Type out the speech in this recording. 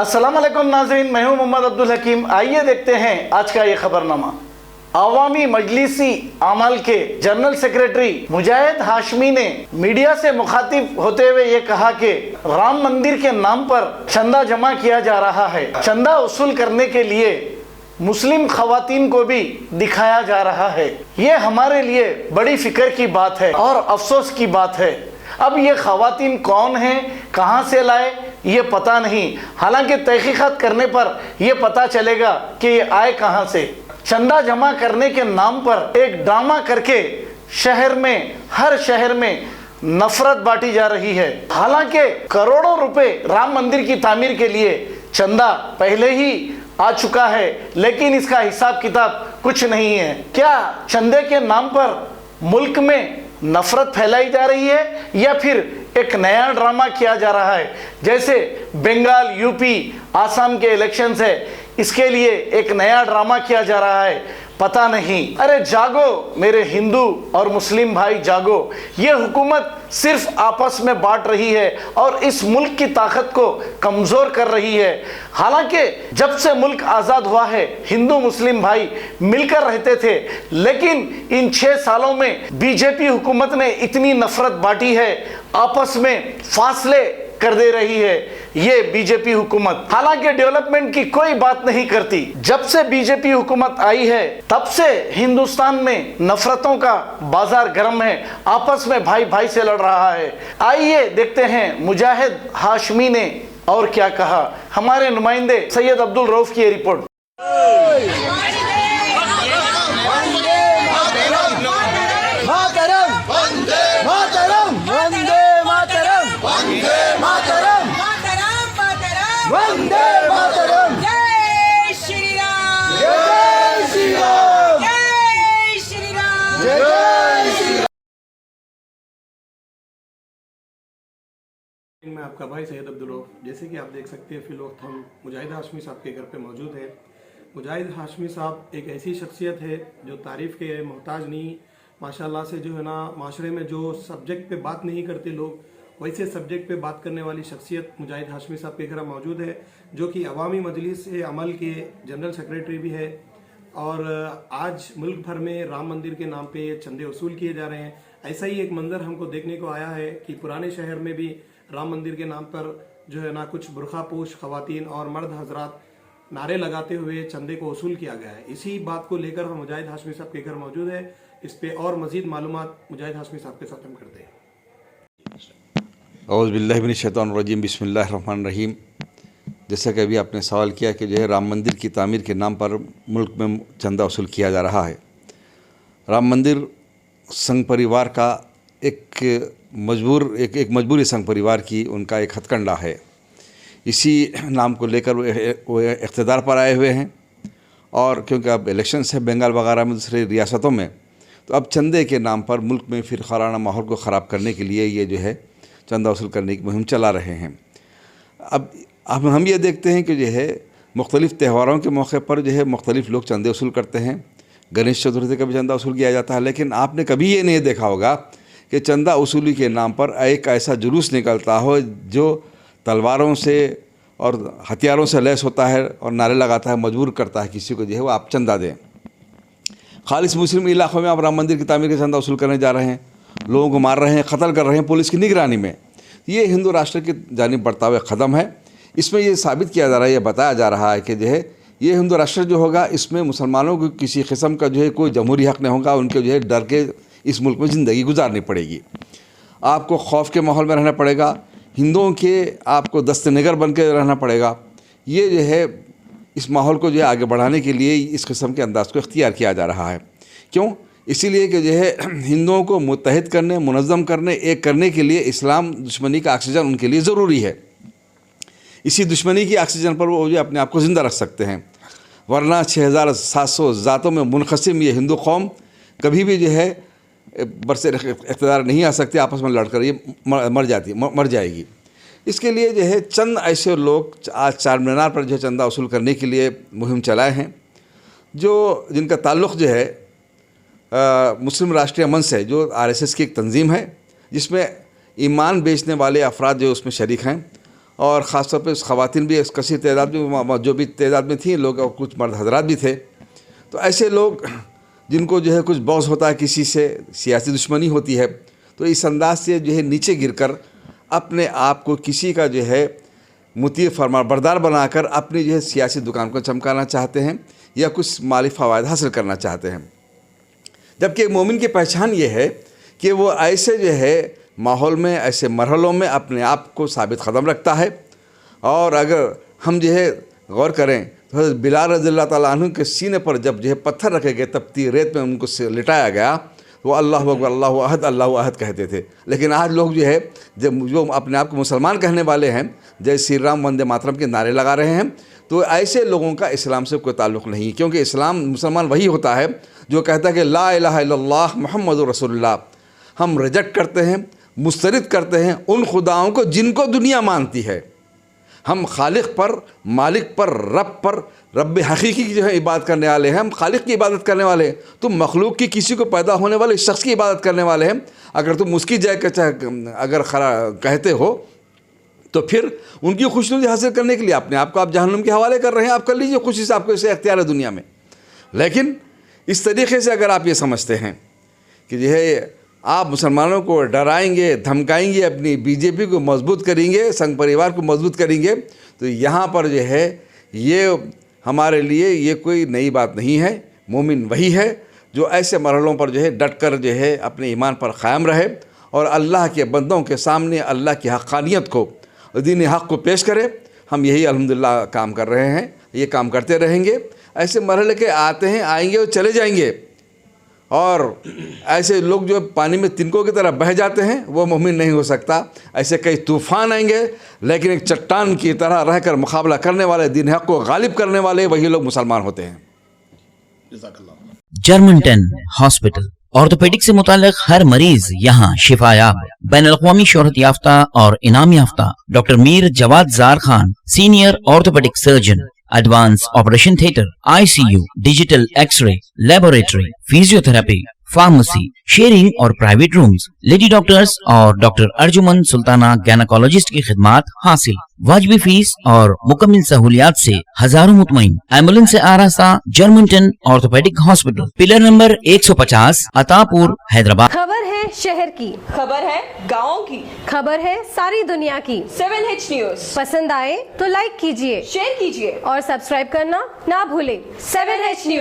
अस्सलाम वालेकुम नाज़रीन, मैं हूं मोहम्मद अब्दुल हकीम। आइए देखते हैं आज का ये खबरनामा। अवामी मजलिसी अमल के जनरल सेक्रेटरी मुजाहिद हाशमी ने मीडिया से मुखातिब होते हुए ये कहा कि राम मंदिर के नाम पर चंदा जमा किया जा रहा है। चंदा वसूल करने के लिए मुस्लिम खवातीन को भी दिखाया जा रहा है। ये हमारे लिए बड़ी फिक्र की बात है और अफसोस की बात है। अब ये खवातीन कौन हैं, कहाँ से लाए, ये पता नहीं। हालांकि तहकीकात करने पर यह पता चलेगा कि ये आए कहाँ से। चंदा जमा करने के नाम पर एक ड्रामा करके शहर में, हर शहर में नफरत बांटी जा रही है। हालांकि करोड़ों रुपए राम मंदिर की तामीर के लिए चंदा पहले ही आ चुका है, लेकिन इसका हिसाब किताब कुछ नहीं है। क्या चंदे के नाम पर मुल्क में नफरत फैलाई जा रही है या फिर एक नया ड्रामा किया जा रहा है? जैसे बंगाल, यूपी, आसाम के इलेक्शंस है, इसके लिए एक नया ड्रामा किया जा रहा है, पता नहीं। अरे जागो मेरे हिंदू और मुस्लिम भाई, जागो। ये हुकूमत सिर्फ आपस में बांट रही है और इस मुल्क की ताकत को कमज़ोर कर रही है। हालांकि जब से मुल्क आज़ाद हुआ है, हिंदू मुस्लिम भाई मिलकर रहते थे, लेकिन इन 6 सालों में बीजेपी हुकूमत ने इतनी नफरत बांटी है, आपस में फासले कर दे रही है ये बीजेपी हुकूमत। हालांकि डेवलपमेंट की कोई बात नहीं करती। जब से बीजेपी हुकूमत आई है, तब से हिंदुस्तान में नफरतों का बाजार गर्म है, आपस में भाई भाई से लड़ रहा है। आइए देखते हैं मुजाहिद हाशमी ने और क्या कहा। हमारे नुमाइंदे सैयद अब्दुल रऊफ की रिपोर्ट। वंदे मातरम, जय श्री राम, जय श्री राम, जय श्री राम, जय श्री राम। मैं आपका भाई सैयद अब्दुल रऊफ। जैसे कि आप देख सकते हैं, फिल वक्त हम मुजाहिद हाशमी साहब के घर पे मौजूद हैं। मुजाहिद हाशमी साहब एक ऐसी शख्सियत है जो तारीफ़ के मोहताज नहीं, माशाल्लाह से जो है ना, माशरे में जो सब्जेक्ट पे बात नहीं करते लोग, वैसे सब्जेक्ट पे बात करने वाली शख्सियत मुजाहिद हाशमी साहब के घर मौजूद है, जो कि अवामी मजलिस अमल के जनरल सेक्रेटरी भी है। और आज मुल्क भर में राम मंदिर के नाम पे चंदे वसूल किए जा रहे हैं। ऐसा ही एक मंजर हमको देखने को आया है कि पुराने शहर में भी राम मंदिर के नाम पर जो है ना, कुछ बुरखापोश खवातीन और मर्द हजरात नारे लगाते हुए चंदे को वसूल किया गया है। इसी बात को लेकर हम मुजाहिद हाशमी साहब के घर मौजूद है। इस पे और मजीद मालूमात मुजाहिद हाशमी साहब के साथ हम करते हैं। औज़ुबिल्लाहि मिनश्शैतानिर्रजीम, बिस्मिल्लाहिर्रहमानिर्रहीम। जैसा कि अभी आपने सवाल किया कि जो है राम मंदिर की तामीर के नाम पर मुल्क में चंदा वसूल किया जा रहा है। राम मंदिर संघ परिवार का एक मजबूरी संघ परिवार की उनका एक हथकंडा है। इसी नाम को लेकर वो इक़्तिदार पर आए हुए हैं। और क्योंकि अब इलेक्शंस है बंगाल वगैरह में, दूसरी रियासतों में, तो अब चंदे के नाम पर मुल्क में फिर खाराना माहौल को ख़राब करने के लिए ये जो है चंदा वसूल करने की मुहिम चला रहे हैं। अब हम ये देखते हैं कि जो है मुख्तलिफ़ त्योहारों के मौके पर जो है मुख्तलिफ़ लोग चंदे वसूल करते हैं। गणेश चतुर्थी का भी चंदा वसूल किया जाता है, लेकिन आपने कभी ये नहीं देखा होगा कि चंदा वसूली के नाम पर एक ऐसा जुलूस निकलता हो जो तलवारों से और हथियारों से लैस होता है और नारे लगाता है, मजबूर करता है किसी को जो है वो आप चंदा दें। खालिस मुस्लिम इलाक़ों में आप राम मंदिर की तामीर का चंदा वसूल करने जा रहे हैं, लोगों को मार रहे हैं, कत्ल कर रहे हैं पुलिस की निगरानी में। ये हिंदू राष्ट्र की जानिब बढ़ता हुआ कदम है। इसमें ये साबित किया जा रहा है, ये बताया जा रहा है कि जो है ये हिंदू राष्ट्र जो होगा, इसमें मुसलमानों को किसी किस्म का जो है कोई जमहूरी हक़ नहीं होगा। उनके जो है डर के इस मुल्क में ज़िंदगी गुजारनी पड़ेगी। आपको खौफ के माहौल में रहना पड़ेगा, हिंदुओं के आपको दस्त निगर बन के रहना पड़ेगा। ये जो है इस माहौल को जो है आगे बढ़ाने के लिए इस किस्म के अंदाज़ को इख्तियार किया जा रहा है। क्यों? इसीलिए कि जो है हिंदुओं को मुत्तहिद करने, मुनज़्ज़म करने, एक करने के लिए इस्लाम दुश्मनी का ऑक्सीजन उनके लिए ज़रूरी है। इसी दुश्मनी की ऑक्सीजन पर वो जो अपने आप को ज़िंदा रख सकते हैं, वरना 6700 ज़ातों में मुनक़सिम ये हिंदू कौम कभी भी जो है बरसे इक़्तिदार नहीं आ सकती, आपस में लड़कर ये मर जाएगी। इसके लिए जो है चंद ऐसे लोग आज चार मीनार पर जो है चंदा वसूल करने के लिए मुहिम चलाए हैं, जो जिनका ताल्लुक़ जो है मुस्लिम राष्ट्रीय मंच है, जो आरएसएस की एक तंजीम है, जिसमें ईमान बेचने वाले अफराद जो उसमें शरीक हैं। और ख़ास तौर पे ख़वातीन भी कसीर तादाद में जो भी तादाद में थी लोग, और कुछ मर्द हजरात भी थे। तो ऐसे लोग जिनको जो है कुछ बौस होता है, किसी से सियासी दुश्मनी होती है, तो इस अंदाज से जो है नीचे गिरकर अपने आप को किसी का जो है मुतीय फरमाबरदार बनाकर अपनी जो है सियासी दुकान को चमकाना चाहते हैं या कुछ माली फ़वाद हासिल करना चाहते हैं। जबकि एक मोमिन की पहचान ये है कि वो ऐसे जो है माहौल में, ऐसे मरहलों में अपने आप को साबित कदम रखता है। और अगर हम जो है गौर करें तो हज़रत बिलाल रज़ियल्लाहु ताला अन्हु के सीने पर जब जो है पत्थर रखे गए, तपती रेत में उनको लिटाया गया, तो अल्लाहु अकबर, अल्लाहु अहद कहते थे। लेकिन आज लोग जो है जब जो अपने आप को मुसलमान कहने वाले हैं, जय श्री राम वंदे मातरम के नारे लगा रहे हैं, तो ऐसे लोगों का इस्लाम से कोई ताल्लुक़ नहीं। क्योंकि इस्लाम, मुसलमान वही होता है जो कहता है कि ला इलाहा इल्लल्लाह मुहम्मदुर रसूलुल्लाह। हम रिजेक्ट करते हैं, मुस्तरिद करते हैं उन खुदाओं को जिनको दुनिया मानती है। हम खालिक पर, मालिक पर, रब पर, रब हकीकी की जो है इबादत करने वाले हैं। हम खालिक की इबादत करने वाले हैं। तुम मखलूक की, किसी को पैदा होने वाले शख्स की इबादत करने वाले हैं। अगर तुम उसकी जगह अगर खरा कहते हो तो फिर उनकी खुशनुदी हासिल करने के लिए अपने आप को आप जहन्नुम के हवाले कर रहे हैं। आप कर लीजिए खुशी से, आपको इसे अख्तियार है दुनिया में। लेकिन इस तरीके से अगर आप ये समझते हैं कि जो है आप मुसलमानों को डराएंगे, धमकाएंगे, अपनी बीजेपी को मजबूत करेंगे, संघ परिवार को मजबूत करेंगे, तो यहाँ पर जो है ये हमारे लिए ये कोई नई बात नहीं है। मोमिन वही है जो ऐसे मरहलों पर जो है डट कर जो है अपने ईमान पर क़ायम रहे और अल्लाह के बंदों के सामने अल्लाह की हक़ानियत को, दीन हक़ को पेश करे। हम यही अल्हम्दुलिल्लाह काम कर रहे हैं, ये काम करते रहेंगे। ऐसे मरहले के आते हैं, आएंगे और चले जाएंगे। और ऐसे लोग जो पानी में तिनकों की तरह बह जाते हैं, वो मोमिन नहीं हो सकता। ऐसे कई तूफ़ान आएंगे, लेकिन एक चट्टान की तरह रहकर मुकाबला करने वाले, दीन हक़ को गालिब करने वाले, वही लोग मुसलमान होते हैं। जर्मनटन हॉस्पिटल, ऑर्थोपेडिक से मुताल्लिक हर मरीज यहाँ शिफायाब। बैनुल-अक़वामी शोहरत याफ्ता और इनाम याफ्ता doctor Mir Jawad Zar Khan, senior orthopaedic surgeon, advance operation theatre, ICU, digital x-ray, laboratory, physiotherapy, pharmacy, sharing और प्राइवेट रूम्स, लेडी डॉक्टर्स और डॉक्टर अर्जुमन सुल्ताना गैनाकोलॉजिस्ट की खिदमात हासिल। वाजिबी फीस और मुकम्मल सहूलियात से हजारों मुतमईन। एम्बुलेंस से आरास्ता Germanton orthopaedic hospital, pillar number 150, Attapur, Hyderabad. खबर है शहर की, खबर है गाँव की, खबर है सारी दुनिया की। 7H न्यूज पसंद आए तो लाइक कीजिए, शेयर कीजिए और सब्सक्राइब करना ना भूलें। 7H news.